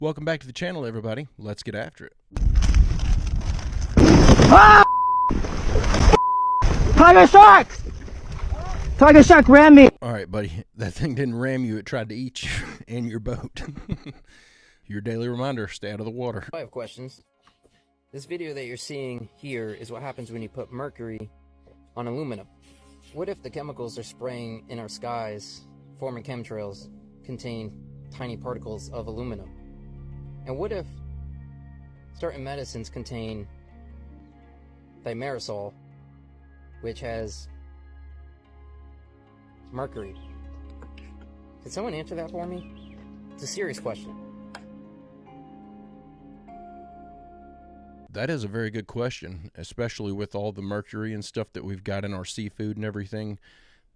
Welcome back to the channel, everybody. Let's get after it. Ah! Tiger shark! Tiger shark ran me. All right, buddy. That thing didn't ram you. It tried to eat you and your boat. Your daily reminder, stay out of the water. I have questions. This video that you're seeing here is what happens when you put mercury on aluminum. What if the chemicals they're spraying in our skies, forming chemtrails, contain tiny particles of aluminum? And what if certain medicines contain thimerosal, which has mercury? Can someone answer that for me? It's a serious question. That is a very good question, especially with all the mercury and stuff that we've got in our seafood and everything.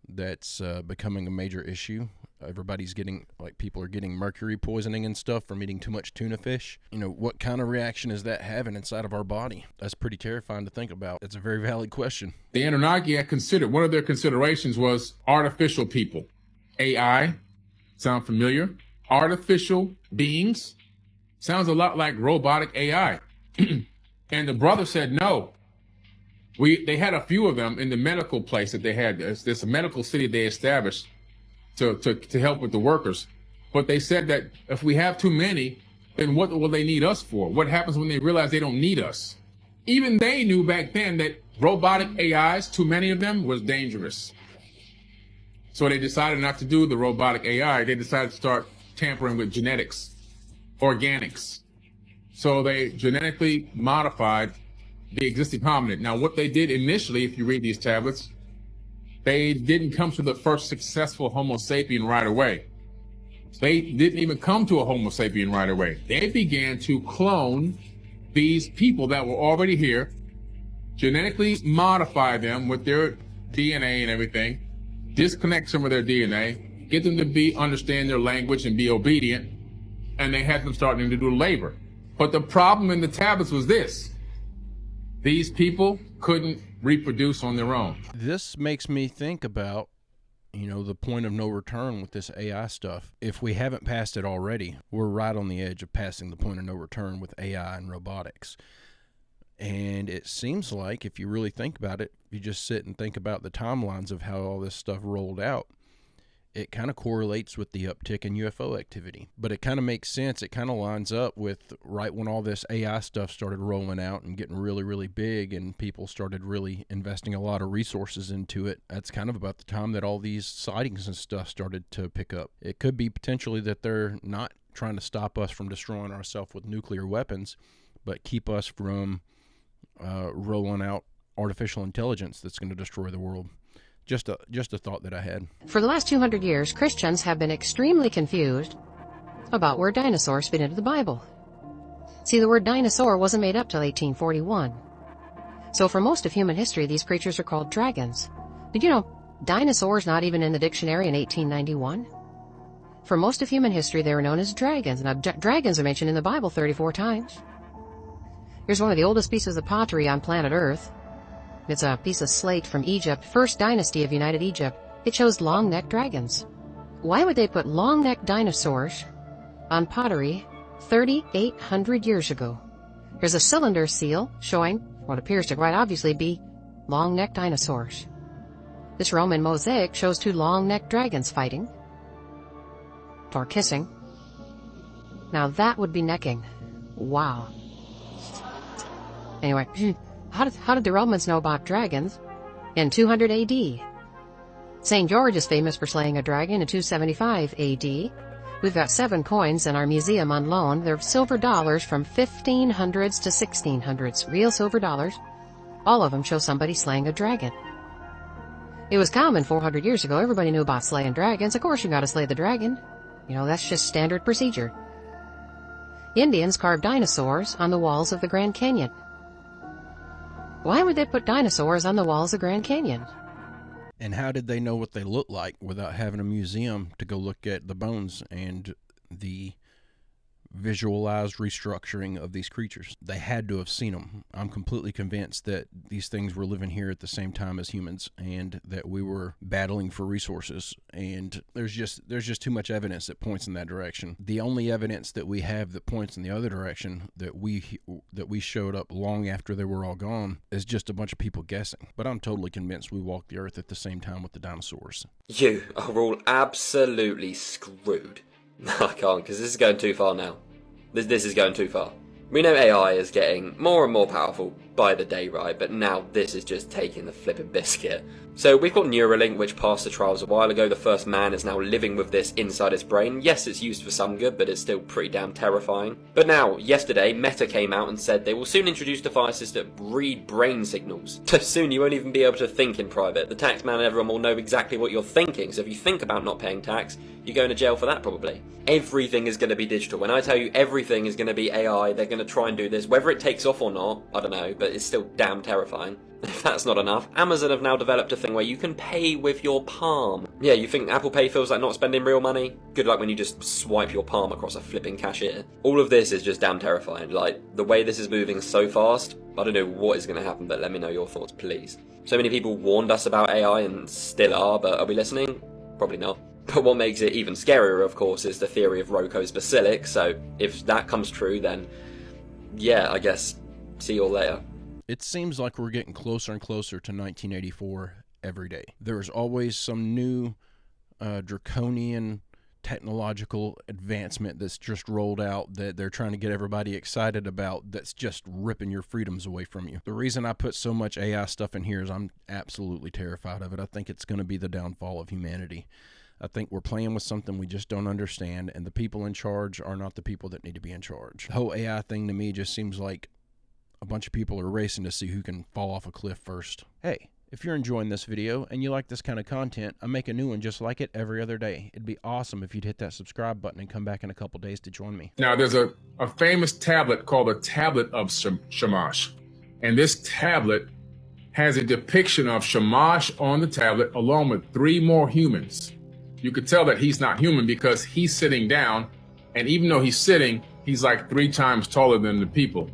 That's becoming a major issue. Everybody's getting, people are getting mercury poisoning and stuff from eating too much tuna fish. You know, what kind of reaction is that having inside of our body? That's pretty terrifying to think about. It's a very valid question. The Anunnaki had considered, one of their considerations was artificial people. AI, sound familiar? Artificial beings, sounds a lot like robotic AI. And the brother said no. They had a few of them in the medical place that they had. There's a medical city they established to help with the workers. But they said that if we have too many, then what will they need us for? What happens when they realize they don't need us? Even they knew back then that robotic AIs, too many of them, was dangerous. So they decided not to do the robotic AI. They decided to start tampering with genetics, organics. So they genetically modified the existing hominid. Now, what they did initially, if you read these tablets, they didn't come to the first successful Homo sapien right away. They didn't even come to a Homo sapien right away. They began to clone these people that were already here, genetically modify them with their DNA and everything, disconnect some of their DNA, get them to understand their language and be obedient, and they had them starting to do labor. But the problem in the tablets was this. These people couldn't reproduce on their own. This makes me think about, the point of no return with this AI stuff. If we haven't passed it already, we're right on the edge of passing the point of no return with AI and robotics. And it seems like, if you really think about it, you just sit and think about the timelines of how all this stuff rolled out, it kind of correlates with the uptick in UFO activity. But it kind of makes sense. It kind of lines up with right when all this AI stuff started rolling out and getting really, really big, and people started really investing a lot of resources into it. That's kind of about the time that all these sightings and stuff started to pick up. It could be potentially that they're not trying to stop us from destroying ourselves with nuclear weapons, but keep us from rolling out artificial intelligence that's going to destroy the world. Just a thought that I had. For the last 200 years, Christians have been extremely confused about where dinosaurs fit into the Bible. See, the word dinosaur wasn't made up till 1841. So for most of human history, these creatures are called dragons. Did you know dinosaurs not even in the dictionary in 1891? For most of human history, they were known as dragons. Now, dragons are mentioned in the Bible 34 times. Here's one of the oldest pieces of pottery on planet Earth. It's a piece of slate from Egypt, first dynasty of United Egypt. It shows long-necked dragons. Why would they put long-necked dinosaurs on pottery 3,800 years ago? Here's a cylinder seal showing what appears to quite obviously be long-necked dinosaurs. This Roman mosaic shows two long-necked dragons fighting or kissing. Now that would be necking. Wow. Anyway, how did the Romans know about dragons in 200 AD? St. George is famous for slaying a dragon in 275 AD. We've got 7 coins in our museum on loan. They're silver dollars from 1500s to 1600s. Real silver dollars. All of them show somebody slaying a dragon. It was common 400 years ago. Everybody knew about slaying dragons. Of course you gotta slay the dragon. That's just standard procedure. Indians carved dinosaurs on the walls of the Grand Canyon. Why would they put dinosaurs on the walls of Grand Canyon? And how did they know what they look like without having a museum to go look at the bones and the visualized restructuring of these creatures. They had to have seen them. I'm completely convinced that these things were living here at the same time as humans, and that we were battling for resources. And there's just too much evidence that points in that direction. The only evidence that we have that points in the other direction, that we showed up long after they were all gone, is just a bunch of people guessing. But I'm totally convinced we walked the earth at the same time with the dinosaurs. You are all absolutely screwed. No, I can't, because this is going too far now. This is going too far. We know AI is getting more and more powerful by the day, right? But now this is just taking the flipping biscuit. So we've got Neuralink, which passed the trials a while ago. The first man is now living with this inside his brain. Yes, it's used for some good, but it's still pretty damn terrifying. But now, yesterday, Meta came out and said they will soon introduce devices that read brain signals. So soon you won't even be able to think in private. The tax man and everyone will know exactly what you're thinking. So if you think about not paying tax, you're going to jail for that probably. Everything is going to be digital. When I tell you everything is going to be AI, they're going to try and do this. Whether it takes off or not, I don't know, but it's still damn terrifying. If that's not enough, Amazon have now developed a thing where you can pay with your palm. Yeah, you think Apple Pay feels like not spending real money? Good luck when you just swipe your palm across a flipping cashier. All of this is just damn terrifying. Like, the way this is moving so fast, I don't know what is going to happen, but let me know your thoughts, please. So many people warned us about AI and still are, but are we listening? Probably not. But what makes it even scarier, of course, is the theory of Roko's basilic, so if that comes true, then yeah, I guess see you all later. It seems like we're getting closer and closer to 1984 every day. There's always some new draconian technological advancement that's just rolled out that they're trying to get everybody excited about, that's just ripping your freedoms away from you. The reason I put so much AI stuff in here is I'm absolutely terrified of it. I think it's going to be the downfall of humanity. I think we're playing with something we just don't understand, and the people in charge are not the people that need to be in charge. The whole AI thing to me just seems like a bunch of people are racing to see who can fall off a cliff first. Hey, if you're enjoying this video and you like this kind of content, I make a new one just like it every other day. It'd be awesome if you'd hit that subscribe button and come back in a couple days to join me. Now, there's a famous tablet called a tablet of Shamash. And this tablet has a depiction of Shamash on the tablet along with 3 more humans. You could tell that he's not human because he's sitting down, and even though he's sitting, he's like 3 times taller than the people.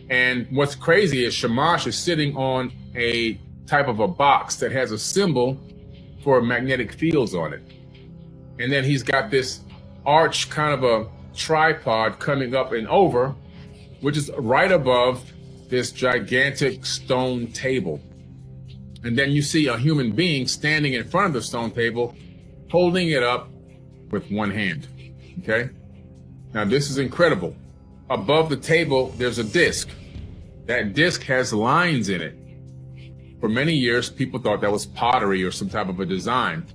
And what's crazy is Shamash is sitting on a type of a box that has a symbol for magnetic fields on it. And then he's got this arch kind of a tripod coming up and over, which is right above this gigantic stone table. And then you see a human being standing in front of the stone table, holding it up with one hand, okay? Now this is incredible. Above the table, there's a disc. That disc has lines in it. For many years, people thought that was pottery or some type of a design.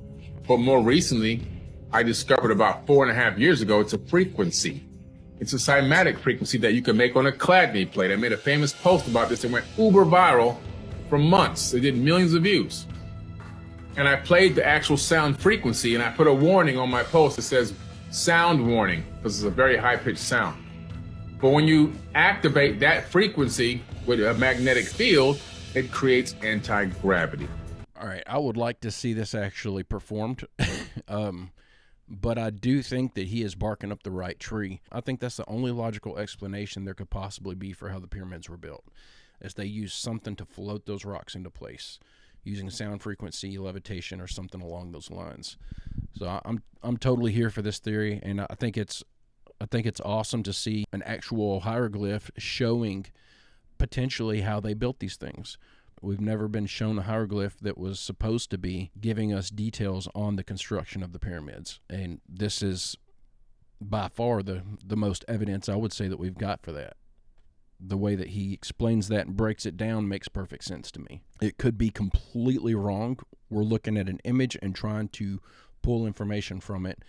But more recently, I discovered about 4.5 years ago, it's a frequency. It's a cymatic frequency that you can make on a Cladney plate. I made a famous post about this. It went uber viral for months. It did millions of views. And I played the actual sound frequency, and I put a warning on my post that says sound warning, because it's a very high-pitched sound. But when you activate that frequency with a magnetic field, it creates anti-gravity. All right, I would like to see this actually performed, but I do think that he is barking up the right tree. I think that's the only logical explanation there could possibly be for how the pyramids were built, is they used something to float those rocks into place, using sound frequency, levitation, or something along those lines. So I'm totally here for this theory, and I think it's awesome to see an actual hieroglyph showing potentially how they built these things. We've never been shown a hieroglyph that was supposed to be giving us details on the construction of the pyramids, and this is by far the most evidence I would say that we've got for that. The way that he explains that and breaks it down makes perfect sense to me. It could be completely wrong. We're looking at an image and trying to pull information from it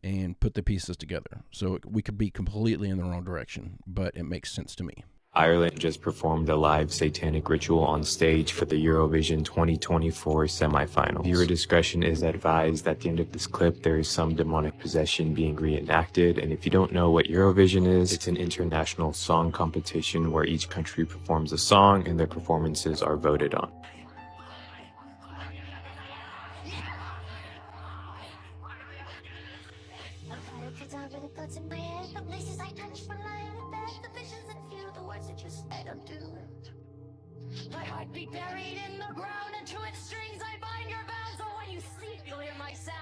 and put the pieces together. So we could be completely in the wrong direction, but it makes sense to me. Ireland just performed a live satanic ritual on stage for the Eurovision 2024 semifinals. Viewer discretion is advised. At the end of this clip, there is some demonic possession being reenacted, and if you don't know what Eurovision is, it's an international song competition where each country performs a song and their performances are voted on. Thoughts in my head, but this is like subdued. My heart be buried in the ground, and to its strings I bind your bounds, so when you sleep you'll hear my sound.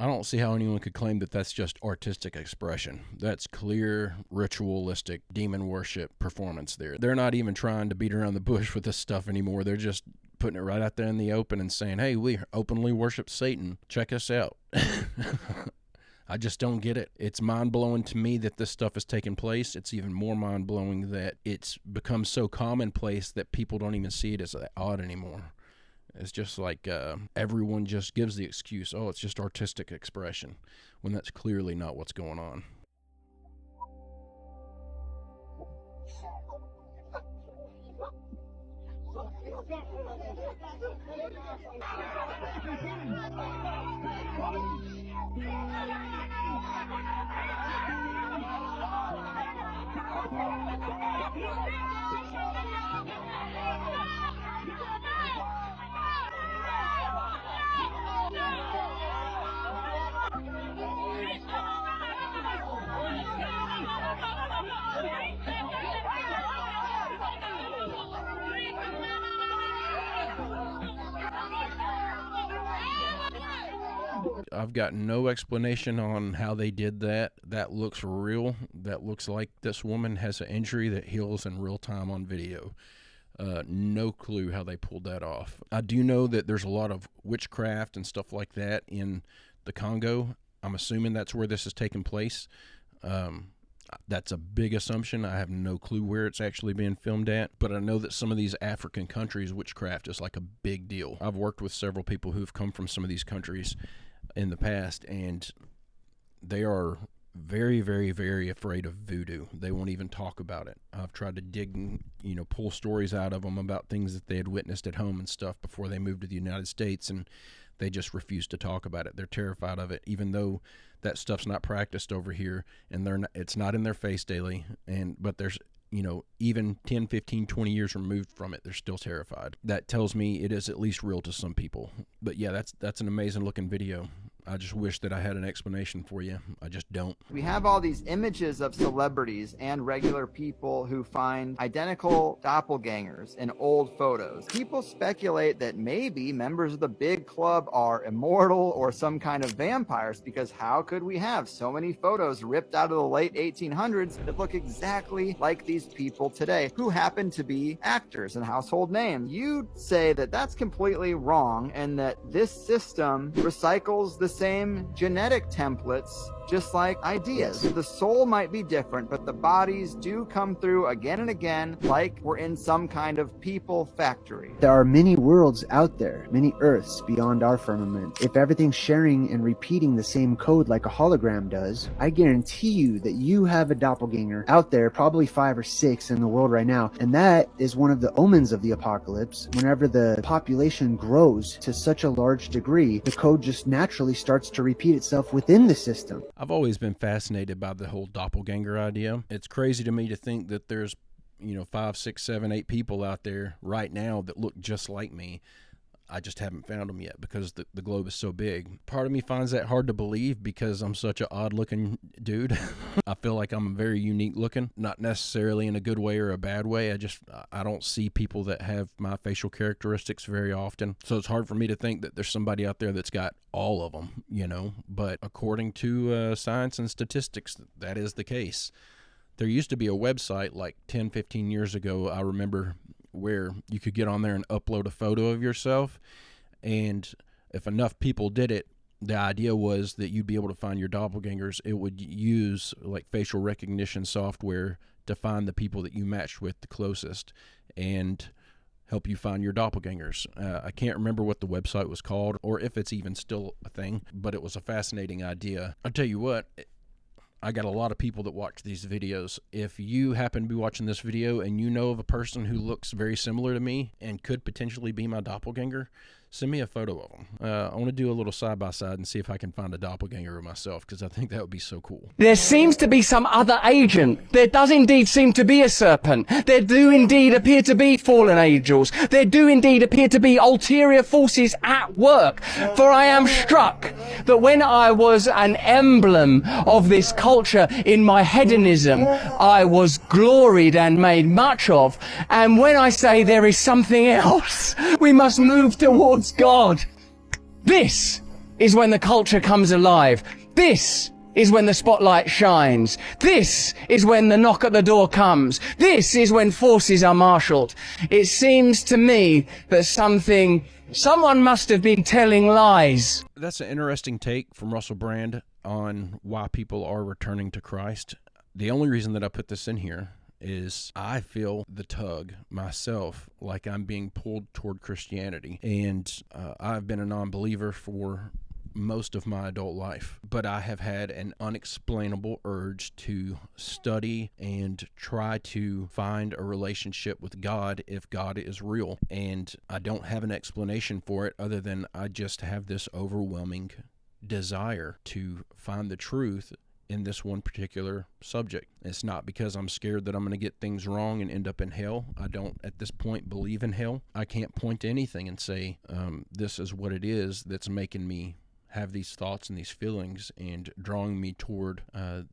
I don't see how anyone could claim that that's just artistic expression. That's clear, ritualistic, demon worship performance there. They're not even trying to beat around the bush with this stuff anymore. They're just putting it right out there in the open and saying, hey, we openly worship Satan. Check us out. I just don't get it. It's mind-blowing to me that this stuff is taking place. It's even more mind-blowing that it's become so commonplace that people don't even see it as odd anymore. It's just like everyone just gives the excuse, oh, it's just artistic expression, when that's clearly not what's going on. I've got no explanation on how they did that. That looks real. That looks like this woman has an injury that heals in real time on video. No clue how they pulled that off. I do know that there's a lot of witchcraft and stuff like that in the Congo. I'm assuming that's where this is taking place. That's a big assumption. I have no clue where it's actually being filmed at, but I know that some of these African countries, witchcraft is like a big deal. I've worked with several people who've come from some of these countries in the past, and they are very, very, very afraid of voodoo. They won't even talk about it. I've tried to dig, pull stories out of them about things that they had witnessed at home and stuff before they moved to the United States, and they just refuse to talk about it. They're terrified of it, even though that stuff's not practiced over here, and it's not in their face daily. But there's, even 10, 15, 20 years removed from it, they're still terrified. That tells me it is at least real to some people. But yeah, that's an amazing looking video. I just wish that I had an explanation for you. I just don't. We have all these images of celebrities and regular people who find identical doppelgangers in old photos. People speculate that maybe members of the big club are immortal or some kind of vampires, because how could we have so many photos ripped out of the late 1800s that look exactly like these people today, who happen to be actors and household names? You'd say that that's completely wrong, and that this system recycles the same genetic templates, just like ideas. The soul might be different, but the bodies do come through again and again, like we're in some kind of people factory. There are many worlds out there, many Earths beyond our firmament. If everything's sharing and repeating the same code like a hologram does, I guarantee you that you have a doppelganger out there, probably 5 or 6 in the world right now. And that is one of the omens of the apocalypse. Whenever the population grows to such a large degree, the code just naturally starts to repeat itself within the system. I've always been fascinated by the whole doppelganger idea. It's crazy to me to think that there's, 5, 6, 7, 8 people out there right now that look just like me. I just haven't found them yet because the globe is so big. Part of me finds that hard to believe because I'm such an odd-looking dude. I feel like I'm very unique looking, not necessarily in a good way or a bad way. I don't see people that have my facial characteristics very often. So it's hard for me to think that there's somebody out there that's got all of them, But according to science and statistics, that is the case. There used to be a website like 10, 15 years ago, I remember, where you could get on there and upload a photo of yourself, and if enough people did it, the idea was that you'd be able to find your doppelgangers. It would use like facial recognition software to find the people that you matched with the closest and help you find your doppelgangers. I can't remember what the website was called or if it's even still a thing, but it was a fascinating idea. I'll tell you what, I got a lot of people that watch these videos. If you happen to be watching this video and you know of a person who looks very similar to me and could potentially be my doppelganger, send me a photo of them. I want to do a little side-by-side and see if I can find a doppelganger of myself, because I think that would be so cool. There seems to be some other agent. There does indeed seem to be a serpent. There do indeed appear to be fallen angels. There do indeed appear to be ulterior forces at work. For I am struck that when I was an emblem of this culture in my hedonism, I was gloried and made much of. And when I say there is something else, we must move towards God. This is when the culture comes alive. This is when the spotlight shines. This is when the knock at the door comes. This is when forces are marshaled. It seems to me that someone must have been telling lies. That's an interesting take from Russell Brand on why people are returning to Christ. The only reason that I put this in here is I feel the tug myself, like I'm being pulled toward Christianity. And I've been a non-believer for most of my adult life, but I have had an unexplainable urge to study and try to find a relationship with God if God is real. And I don't have an explanation for it other than I just have this overwhelming desire to find the truth in this one particular subject. It's not because I'm scared that I'm going to get things wrong and end up in hell. I don't at this point believe in hell. I can't point to anything and say this is what it is that's making me have these thoughts and these feelings and drawing me toward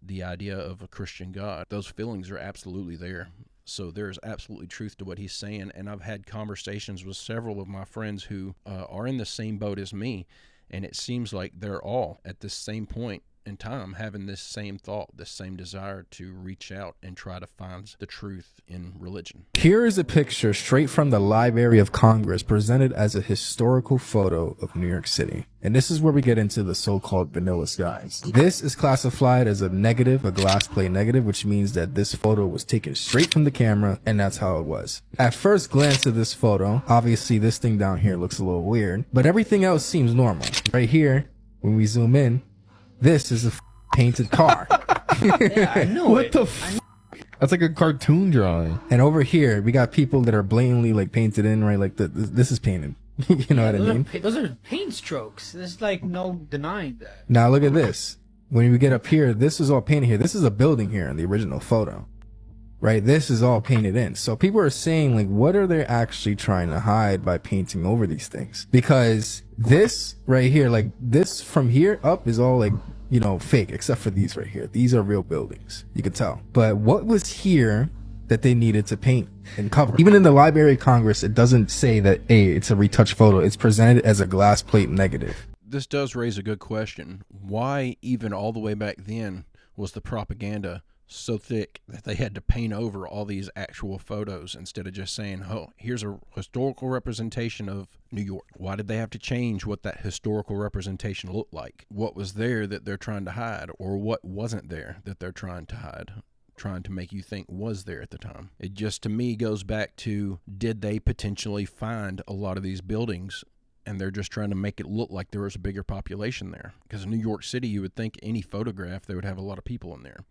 the idea of a Christian God. Those feelings are absolutely there. So there's absolutely truth to what he's saying, and I've had conversations with several of my friends who are in the same boat as me, and it seems like they're all at this same point in time having this same thought, this same desire to reach out and try to find the truth in religion. Here is a picture straight from the Library of Congress presented as a historical photo of New York City. And this is where we get into the so-called vanilla skies. This is classified as a negative, a glass plate negative, which means that this photo was taken straight from the camera, and that's how it was. At first glance of this photo, obviously this thing down here looks a little weird, but everything else seems normal. Right here, when we zoom in, this is a painted car. Yeah, I know what the That's like a cartoon drawing. And over here, we got people that are blatantly like painted in, right? Like this is painted. You know what I mean? Those are paint strokes. There's like no denying that. Now look at this. When we get up here, this is all painted here. This is a building here in the original photo, right? This is all painted in. So people are saying, like, what are they actually trying to hide by painting over these things? Because this right here, like this from here up is all like, you know, fake, except for these right here. These are real buildings. You could tell. But what was here that they needed to paint and cover? Even in the Library of Congress, it doesn't say that, hey, it's a retouched photo. It's presented as a glass plate negative. This does raise a good question. Why, even all the way back then, was the propaganda so thick that they had to paint over all these actual photos instead of just saying, oh, here's a historical representation of New York? Why did they have to change what that historical representation looked like? What was there that they're trying to hide, or what wasn't there that they're trying to hide, trying to make you think was there at the time? It just, to me, goes back to, did they potentially find a lot of these buildings and they're just trying to make it look like there was a bigger population there? Because in New York City, you would think any photograph, they would have a lot of people in there.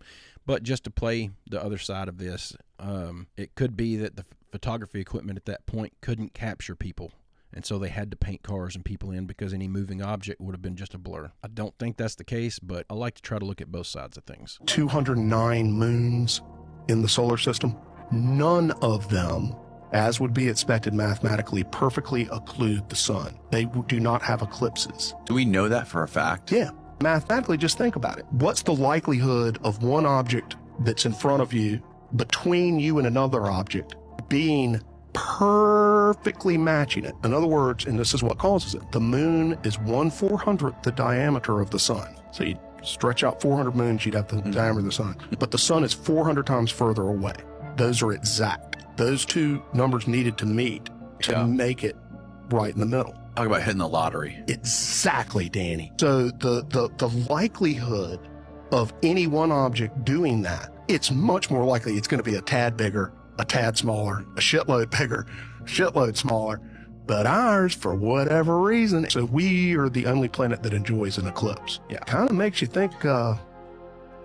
But just to play the other side of this, it could be that the photography equipment at that point couldn't capture people, and so they had to paint cars and people in because any moving object would have been just a blur. I don't think that's the case, but I like to try to look at both sides of things. 209 moons in the solar system. None of them, as would be expected mathematically, perfectly occlude the sun. They do not have eclipses. Do we know that for a fact? Yeah. Mathematically, just think about it. What's the likelihood of one object that's in front of you, between you and another object, being perfectly matching it? In other words, and this is what causes it, the moon is 1/400th the diameter of the sun. So you stretch out 400 moons, you'd have the diameter of the sun. But the sun is 400 times further away. Those are exact. Those two numbers needed to meet to make it right in the middle. Talk about hitting the lottery. Exactly, Danny. So the likelihood of any one object doing that, it's much more likely it's going to be a tad bigger, a tad smaller, a shitload bigger, shitload smaller. But ours, for whatever reason, so we are the only planet that enjoys an eclipse. Yeah, kind of makes you think,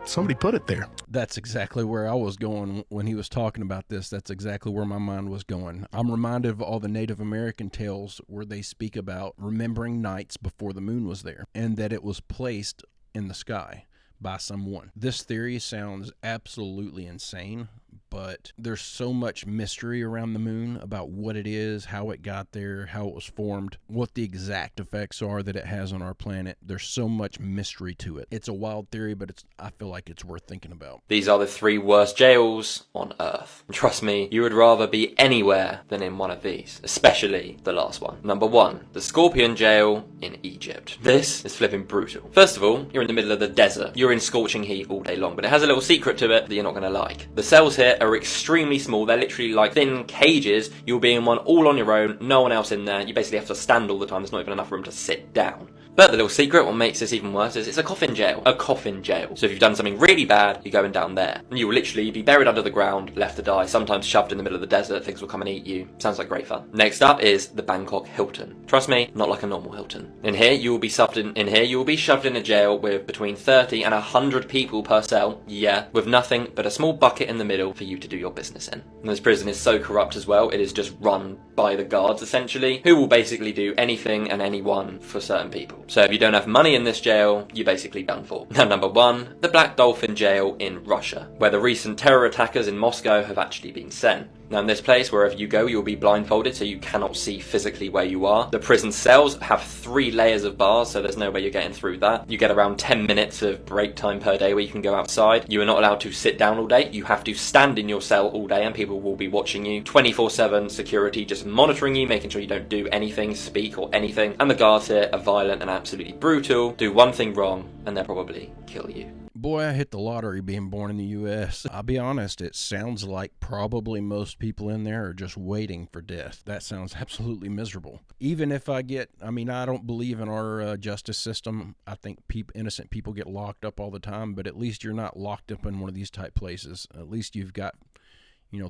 Somebody put it there. That's exactly where I was going when he was talking about this. That's exactly where my mind was going. I'm reminded of all the Native American tales where they speak about remembering nights before the moon was there and that it was placed in the sky by someone. This theory sounds absolutely insane, but there's so much mystery around the moon about what it is, how it got there, how it was formed, what the exact effects are that it has on our planet. There's so much mystery to it. It's a wild theory, but I feel like it's worth thinking about. These are the 3 worst jails on Earth. And trust me, you would rather be anywhere than in one of these, especially the last one. Number 1, the Scorpion Jail in Egypt. This is flipping brutal. First of all, you're in the middle of the desert. You're in scorching heat all day long, but it has a little secret to it that you're not going to like. The cells here are extremely small. They're literally like thin cages. You'll be in one all on your own, no one else in there. You basically have to stand all the time. There's not even enough room to sit down. But the little secret, what makes this even worse, is it's a coffin jail. A coffin jail. So if you've done something really bad, you're going down there. And you will literally be buried under the ground, left to die, sometimes shoved in the middle of the desert. Things will come and eat you. Sounds like great fun. Next up is the Bangkok Hilton. Trust me, not like a normal Hilton. In here, you will be shoved in a jail with between 30 and 100 people per cell. Yeah, with nothing but a small bucket in the middle for you to do your business in. And this prison is so corrupt as well, it is just run by the guards, essentially, who will basically do anything and anyone for certain people. So if you don't have money in this jail, you're basically done for. Now, number 1, the Black Dolphin Jail in Russia, where the recent terror attackers in Moscow have actually been sent. Now in this place, wherever you go, you'll be blindfolded so you cannot see physically where you are. The prison cells have 3 layers of bars, so there's no way you're getting through that. You get around 10 minutes of break time per day where you can go outside. You are not allowed to sit down all day. You have to stand in your cell all day and people will be watching you. 24/7 security just monitoring you, making sure you don't do anything, speak or anything. And the guards here are violent and absolutely brutal. Do one thing wrong and they'll probably kill you. Boy, I hit the lottery being born in the U.S. I'll be honest, it sounds like probably most people in there are just waiting for death. That sounds absolutely miserable. Even if I don't believe in our justice system. I think innocent people get locked up all the time, but at least you're not locked up in one of these type places. At least you've got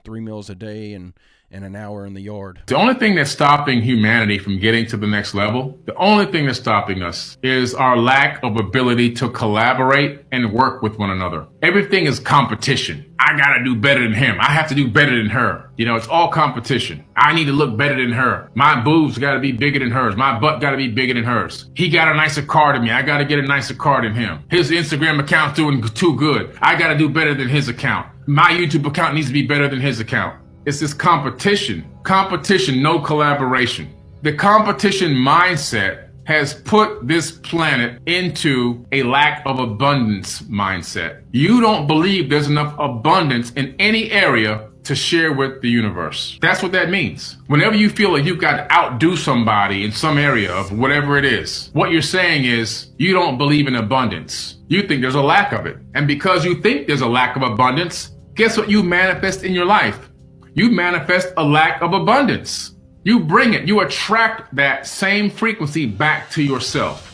3 meals a day and an hour in the yard. The only thing that's stopping humanity from getting to the next level, the only thing that's stopping us is our lack of ability to collaborate and work with one another. Everything is competition. I gotta do better than him. I have to do better than her. It's all competition. I need to look better than her. My boobs gotta be bigger than hers. My butt gotta be bigger than hers. He got a nicer car than me. I gotta get a nicer car than him. His Instagram account's doing too good. I gotta do better than his account. My YouTube account needs to be better than his account. It's this competition. Competition, no collaboration. The competition mindset has put this planet into a lack of abundance mindset. You don't believe there's enough abundance in any area to share with the universe. That's what that means. Whenever you feel like you've got to outdo somebody in some area of whatever it is, what you're saying is you don't believe in abundance. You think there's a lack of it. And because you think there's a lack of abundance, guess what you manifest in your life? You manifest a lack of abundance. You bring it. You attract that same frequency back to yourself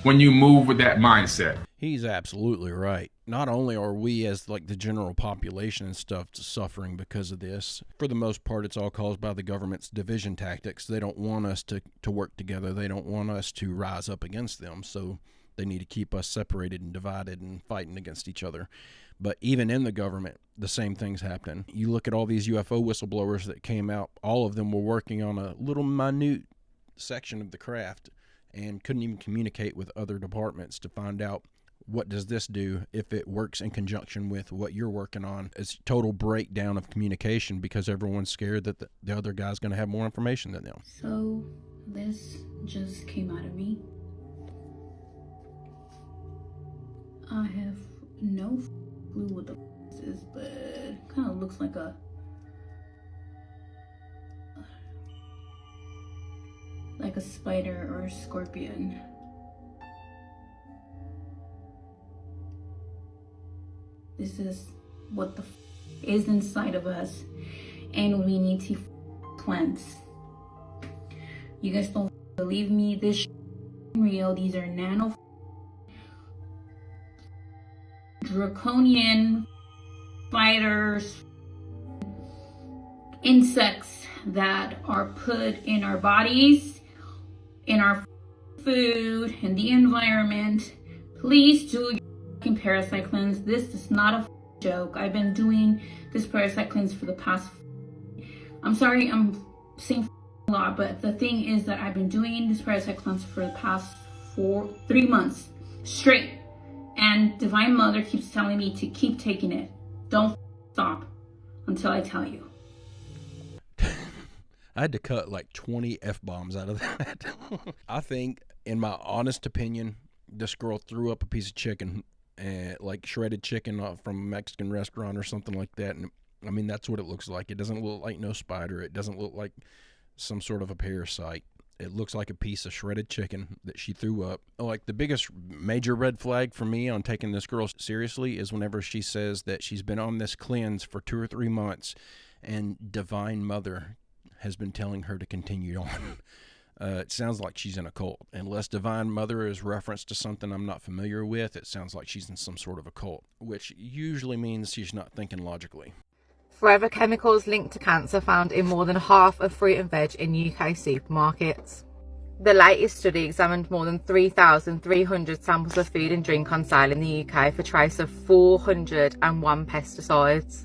when you move with that mindset. He's absolutely right. Not only are we as the general population and stuff suffering because of this, for the most part it's all caused by the government's division tactics. They don't want us to work together. They don't want us to rise up against them. So they need to keep us separated and divided and fighting against each other. But even in the government, the same thing's happening. You look at all these UFO whistleblowers that came out, all of them were working on a little minute section of the craft and couldn't even communicate with other departments to find out what does this do if it works in conjunction with what you're working on. It's total breakdown of communication because everyone's scared that the other guy's going to have more information than them. So this just came out of me. I have no clue what the this is, but it kind of looks like a spider or a scorpion. This is what the is inside of us, and we need to cleanse. You guys don't believe me? This is real. These are nano draconian spiders, insects that are put in our bodies, in our food, in the environment. Please do your parasite cleanse. This is not a joke. I've been doing this parasite cleanse for the past, I'm sorry, I'm saying a lot, but the thing is that I've been doing this parasite cleanse for the past 3 months straight. And Divine Mother keeps telling me to keep taking it. Don't stop until I tell you. I had to cut like 20 F-bombs out of that. I think, in my honest opinion, this girl threw up a piece of chicken, like shredded chicken from a Mexican restaurant or something like that. And I mean, that's what it looks like. It doesn't look like no spider. It doesn't look like some sort of a parasite. It looks like a piece of shredded chicken that she threw up. Like, the biggest major red flag for me on taking this girl seriously is whenever she says that she's been on this cleanse for 2 or 3 months and Divine Mother has been telling her to continue on. It sounds like she's in a cult. Unless Divine Mother is referenced to something I'm not familiar with, it sounds like she's in some sort of a cult, which usually means she's not thinking logically. Forever chemicals linked to cancer found in more than half of fruit and veg in UK supermarkets. The latest study examined more than 3,300 samples of food and drink on sale in the UK for trace of 401 pesticides.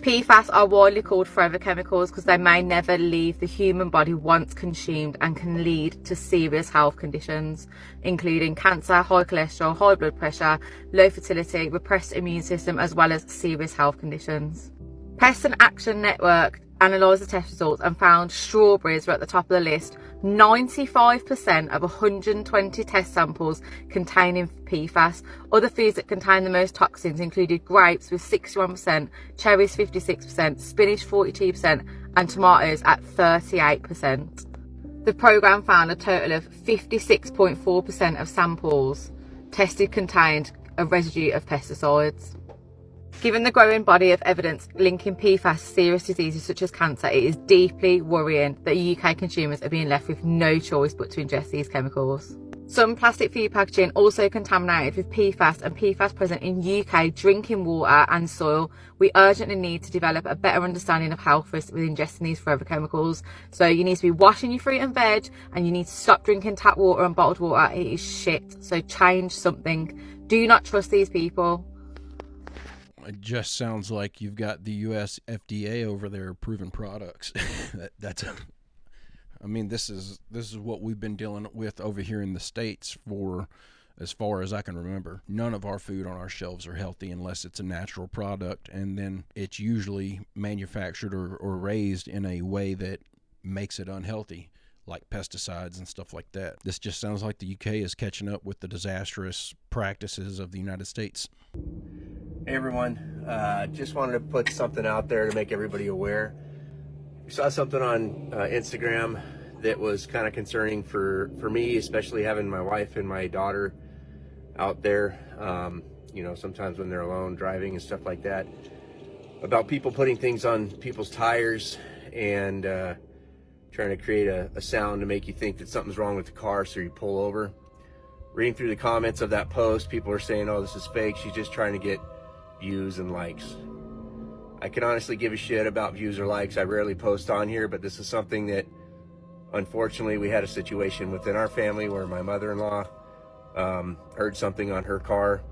PFAS are widely called forever chemicals because they may never leave the human body once consumed and can lead to serious health conditions, including cancer, high cholesterol, high blood pressure, low fertility, repressed immune system, as well as serious health conditions. Pest and Action Network analysed the test results and found strawberries were at the top of the list. 95% of 120 test samples containing PFAS. Other foods that contain the most toxins included grapes with 61%, cherries 56%, spinach 42%, and tomatoes at 38%. The programme found a total of 56.4% of samples tested contained a residue of pesticides. Given the growing body of evidence linking PFAS to serious diseases such as cancer, it is deeply worrying that UK consumers are being left with no choice but to ingest these chemicals. Some plastic food packaging also contaminated with PFAS and PFAS present in UK drinking water and soil. We urgently need to develop a better understanding of health risks with ingesting these forever chemicals. So you need to be washing your fruit and veg, and you need to stop drinking tap water and bottled water. It is shit. So change something. Do not trust these people. It just sounds like you've got the U.S. FDA over there approving products. I mean, this is what we've been dealing with over here in the States for as far as I can remember. None of our food on our shelves are healthy unless it's a natural product, and then it's usually manufactured or raised in a way that makes it unhealthy, like pesticides and stuff like that. This just sounds like the UK is catching up with the disastrous practices of the United States. Hey everyone, just wanted to put something out there to make everybody aware. We saw something on Instagram that was kind of concerning for me, especially having my wife and my daughter out there, you know, sometimes when they're alone driving and stuff like that, about people putting things on people's tires and trying to create a sound to make you think that something's wrong with the car, so you pull over. Reading through the comments of that post, people are saying, oh, this is fake, she's just trying to get views and likes. I can honestly give a shit about views or likes. I rarely post on here, but this is something that, unfortunately, we had a situation within our family where my mother-in-law heard something on her car,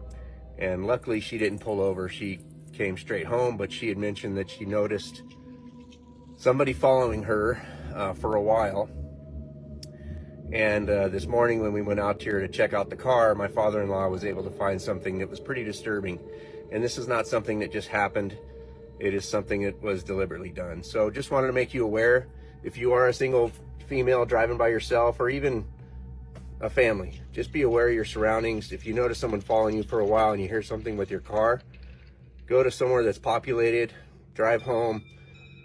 and luckily she didn't pull over. She came straight home, but she had mentioned that she noticed somebody following her for a while. And this morning when we went out here to check out the car, my father-in-law was able to find something that was pretty disturbing. And this is not something that just happened. It is something that was deliberately done. So just wanted to make you aware, if you are a single female driving by yourself, or even a family, just be aware of your surroundings. If you notice someone following you for a while and you hear something with your car, go to somewhere that's populated, drive home.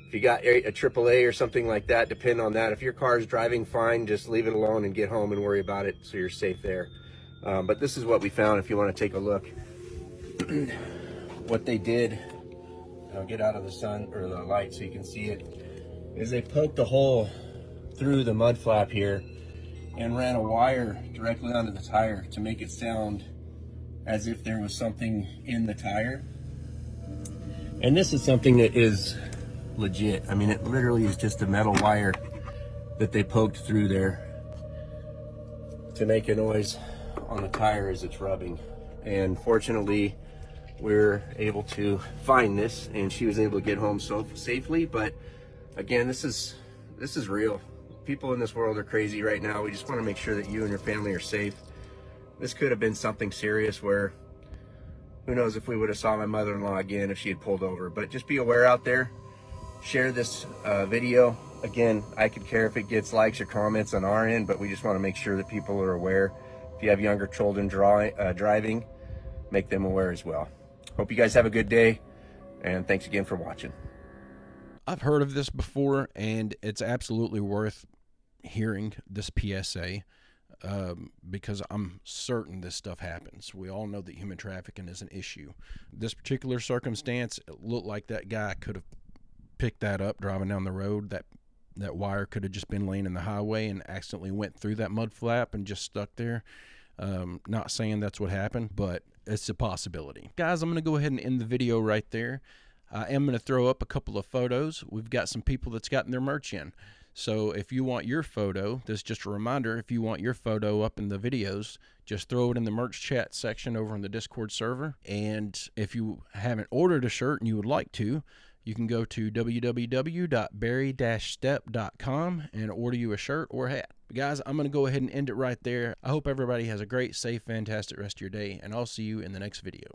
If you got a AAA or something like that, depend on that. If your car is driving fine, just leave it alone and get home and worry about it so you're safe there. But this is what we found if you want to take a look. What they did, I'll get out of the sun or the light so you can see it, is they poked a hole through the mud flap here and ran a wire directly onto the tire to make it sound as if there was something in the tire. And this is something that is legit. I mean, it literally is just a metal wire that they poked through there to make a noise on the tire as it's rubbing. and fortunately we're able to find this, and she was able to get home so safely. But again, this is real. People in this world are crazy right now. We just want to make sure that you and your family are safe. This could have been something serious where who knows if we would have saw my mother-in-law again if she had pulled over. But just be aware out there. Share this video. Again, I could care if it gets likes or comments on our end, but we just want to make sure that people are aware. If you have younger children driving, make them aware as well. Hope you guys have a good day, and thanks again for watching. I've heard of this before, and it's absolutely worth hearing this PSA because I'm certain this stuff happens. We all know that human trafficking is an issue. This particular circumstance, it looked like that guy could have picked that up driving down the road. That wire could have just been laying in the highway and accidentally went through that mud flap and just stuck there. Not saying that's what happened, but it's a possibility. Guys, I'm going to go ahead and end the video right there. I am going to throw up a couple of photos. We've got some people that's gotten their merch in. So if you want your photo, this is just a reminder, if you want your photo up in the videos, just throw it in the merch chat section over on the Discord server. And if you haven't ordered a shirt and you would like to, you can go to www.barry-stepp.com and order you a shirt or a hat. But guys, I'm going to go ahead and end it right there. I hope everybody has a great, safe, fantastic rest of your day, and I'll see you in the next video.